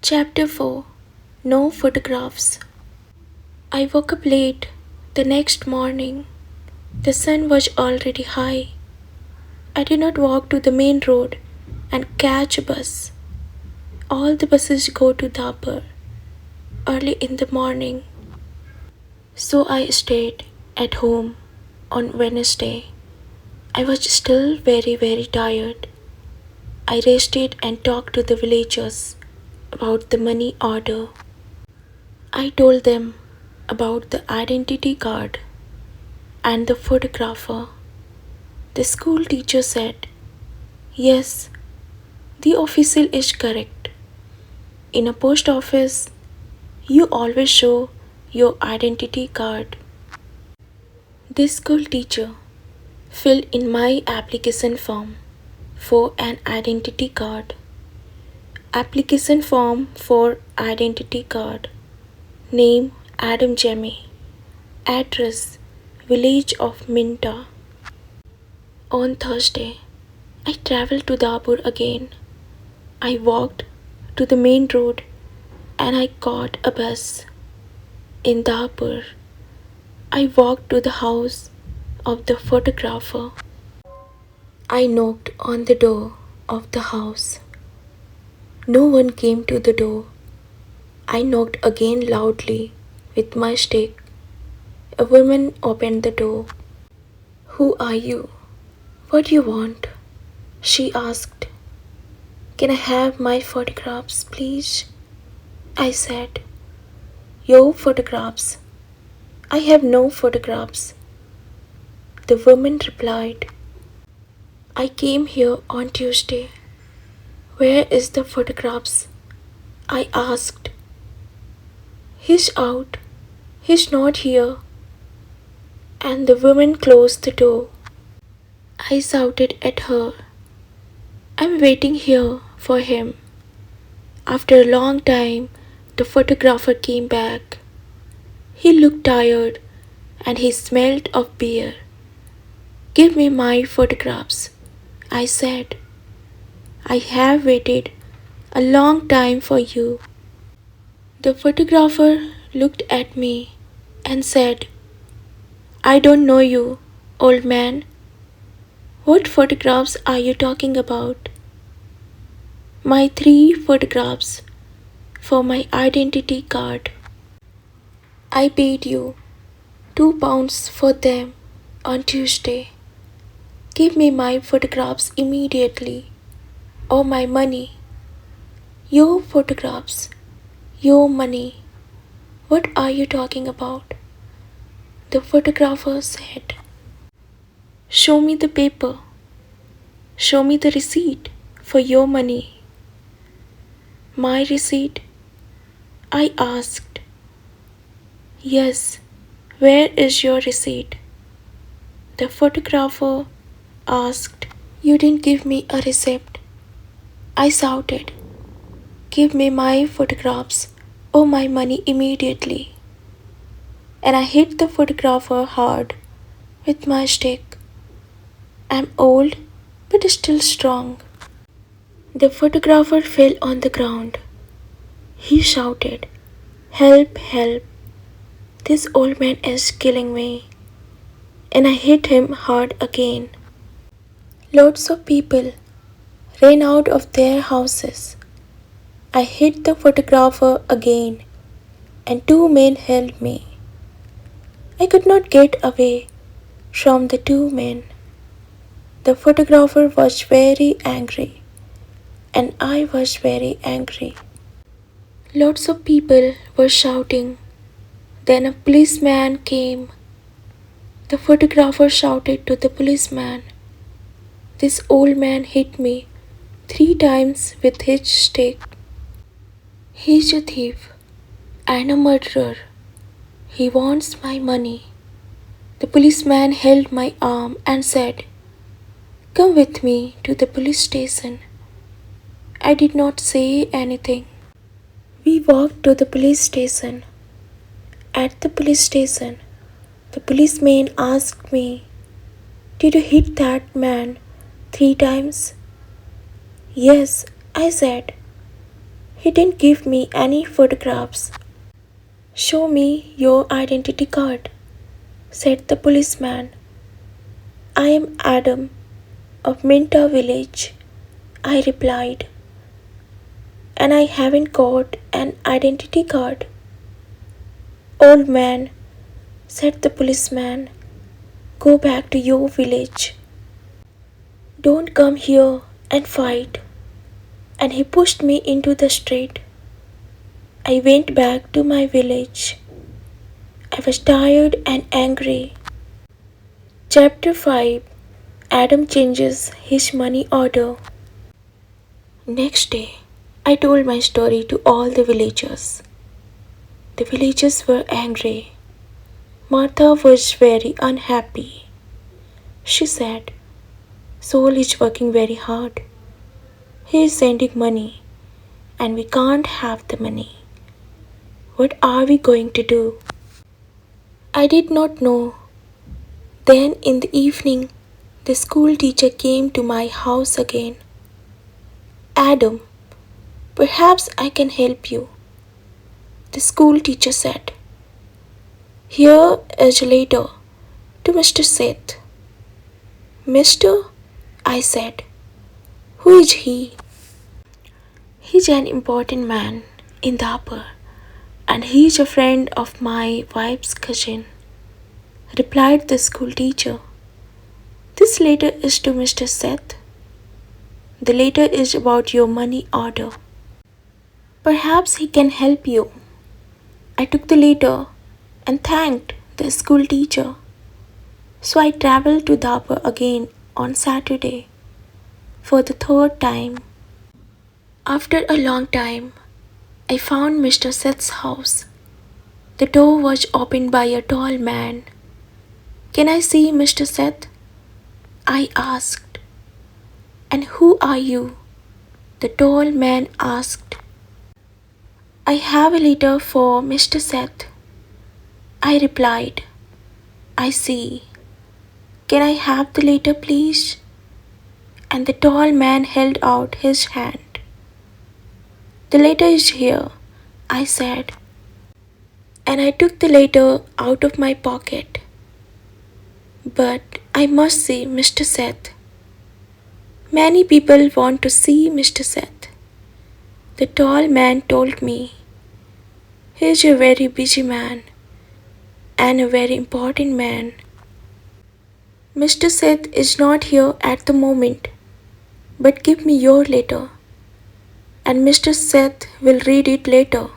Chapter 4. No Photographs. I woke up late the next morning. The sun was already high. I did not walk to the main road and catch a bus. All the buses go to Dapur early in the morning. So I stayed at home on Wednesday. I was still very tired. I rested and talked to the villagers about the money order. I told them about the identity card and the photographer. The school teacher said, "Yes, the official is correct. In a post office, you always show your identity card." The school teacher filled in my application form for an identity card. Application form for identity card. Name Adam Jemmy. Address Village of Minta. On Thursday, I traveled to Dapur again. I walked to the main road and I caught a bus. In Dapur, I walked to the house of the photographer. I knocked on the door of the house. No one came to the door. I knocked again loudly with my stick. A woman opened the door. "Who are you? What do you want?" she asked. "Can I have my photographs, please?" I said. "Your photographs? I have no photographs." The woman replied, "I came here on Tuesday. Where is the photographs?" I asked. "He's out. He's not here." And the woman closed the door. I shouted at her, "I'm waiting here for him." After a long time, the photographer came back. He looked tired and he smelled of beer. "Give me my photographs," I said. "I have waited a long time for you." The photographer looked at me and said, "I don't know you, old man. What photographs are you talking about?" "My 3 photographs for my identity card. I paid you £2 for them on Tuesday. Give me my photographs immediately or my money." "Your photographs, your money. What are you talking about?" The photographer said. "Show me the paper. Show me the receipt for your money." "My receipt?" I asked. "Yes, where is your receipt?" The photographer asked. "You didn't give me a receipt." I shouted. "Give me my photographs or my money immediately." And I hit the photographer hard with my stick. I'm old but still strong. The photographer fell on the ground. He shouted, "Help, help. This old man is killing me." And I hit him hard again. Lots of people ran out of their houses. I hit the photographer again, and 2 men held me. I could not get away from the 2 men. The photographer was very angry, and I was very angry. Lots of people were shouting. Then a policeman came. The photographer shouted to the policeman, "This old man hit me 3 times with his stick. He's a thief and a murderer. He wants my money." The policeman held my arm and said, "Come with me to the police station." I did not say anything. We walked to the police station. At the police station, the policeman asked me, "Did you hit that man 3 times?" "Yes," I said. He didn't give me any photographs. Show me your identity card, said the policeman. I am Adam of Minta village, I replied, and I haven't got an identity card. Old man, said the policeman, go back to your village. Don't come here and fight. And he pushed me into the street. I went back to my village. I was tired and angry. Chapter 5. Adam changes his money order. Next day, I told my story to all the villagers. The villagers were angry. Martha was very unhappy. She said, Soul is working very hard. He is sending money, and we can't have the money. What are we going to do? I did not know. Then in the evening, the school teacher came to my house again. Adam, perhaps I can help you, the school teacher said. Here is a letter to Mr. Seth. Mister, I said. Who is he? He's an important man in the upper, and he's a friend of my wife's cousin, replied the school teacher. This letter is to Mr. Seth. The letter is about your money order. Perhaps he can help you. I took the letter and thanked the school teacher. So I traveled to Dapur again on Saturday for the third time. After a long time, I found Mr. Seth's house. The door was opened by a tall man. Can I see Mr. Seth? I asked. And who are you? The tall man asked. I have a letter for Mr. Seth. I replied. I see. Can I have the letter, please? And the tall man held out his hand. The letter is here, I said. And I took the letter out of my pocket. But I must see Mr. Seth. Many people want to see Mr. Seth. The tall man told me. He is a very busy man and a very important man. Mr. Seth is not here at the moment, but give me your letter, and Mr. Seth will read it later.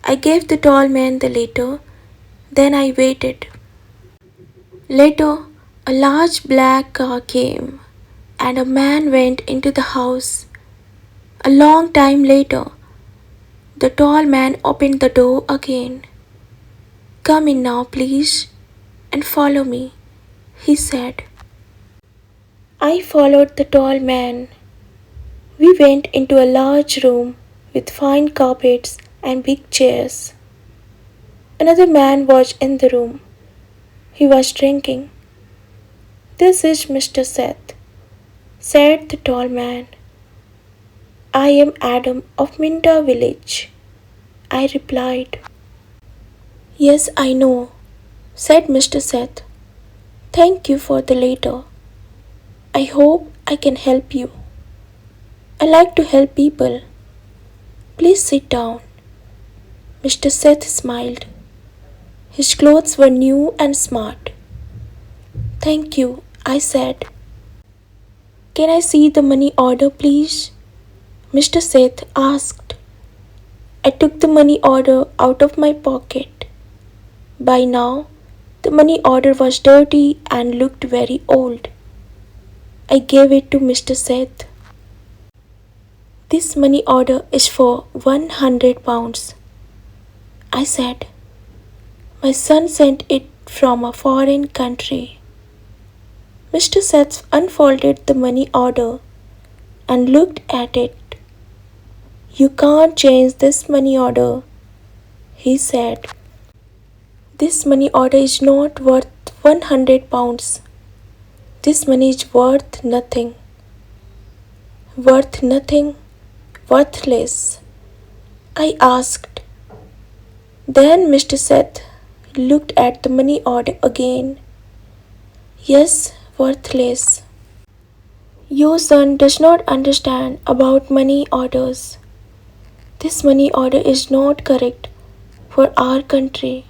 I gave the tall man the letter, then I waited. Later, a large black car came, and a man went into the house. A long time later, the tall man opened the door again. Come in now, please, and follow me, he said. I followed the tall man. We went into a large room with fine carpets and big chairs. Another man was in the room. He was drinking. This is Mr. Seth, said the tall man. I am Adam of Minta village, I replied. Yes, I know, said Mr. Seth. Thank you for the letter. I hope I can help you. I like to help people. Please sit down. Mr. Seth smiled. His clothes were new and smart. Thank you, I said. Can I see the money order, please? Mr. Seth asked. I took the money order out of my pocket. By now, the money order was dirty and looked very old. I gave it to Mr. Seth. This money order is for £100, I said. My son sent it from a foreign country. Mr. Seth unfolded the money order and looked at it. You can't change this money order, he said. This money order is not worth £100. This money is worth nothing. Worth nothing, worthless. I asked. Then Mr. Seth looked at the money order again. Yes, worthless. Your son does not understand about money orders. This money order is not correct for our country,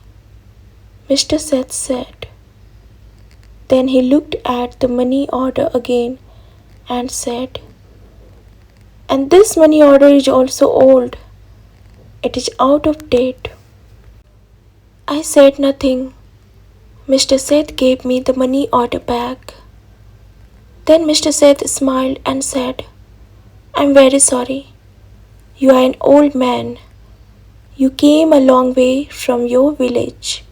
Mr. Seth said. Then he looked at the money order again and said, and this money order is also old. It is out of date. I said nothing. Mr. Seth gave me the money order back. Then Mr. Seth smiled and said, I'm very sorry. You are an old man. You came a long way from your village.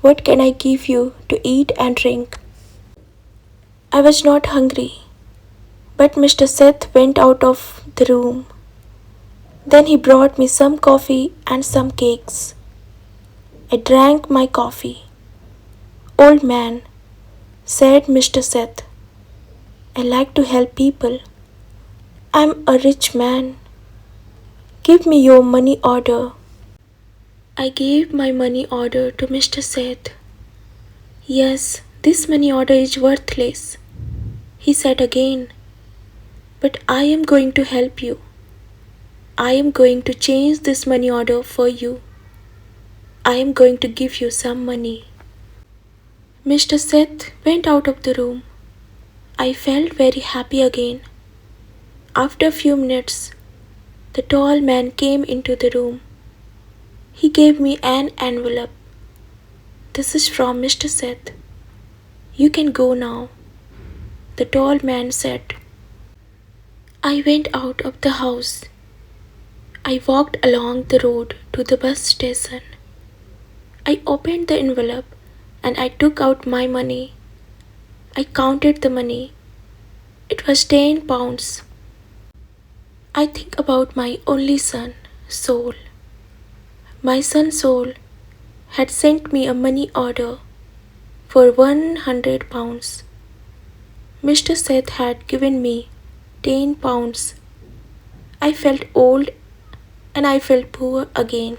What can I give you to eat and drink? I was not hungry, but Mr. Seth went out of the room. Then he brought me some coffee and some cakes. I drank my coffee. Old man, said Mr. Seth, I like to help people. I'm a rich man. Give me your money order. I gave my money order to Mr. Seth. Yes, this money order is worthless, he said again. But I am going to help you. I am going to change this money order for you. I am going to give you some money. Mr. Seth went out of the room. I felt very happy again. After a few minutes, the tall man came into the room. He gave me an envelope. This is from Mr. Seth. You can go now, the tall man said. I went out of the house. I walked along the road to the bus station. I opened the envelope and I took out my money. I counted the money. It was 10 pounds. I think about my only son, Soul. My son Soul had sent me a money order for 100 pounds. Mr. Seth had given me 10 pounds. I felt old and I felt poor again.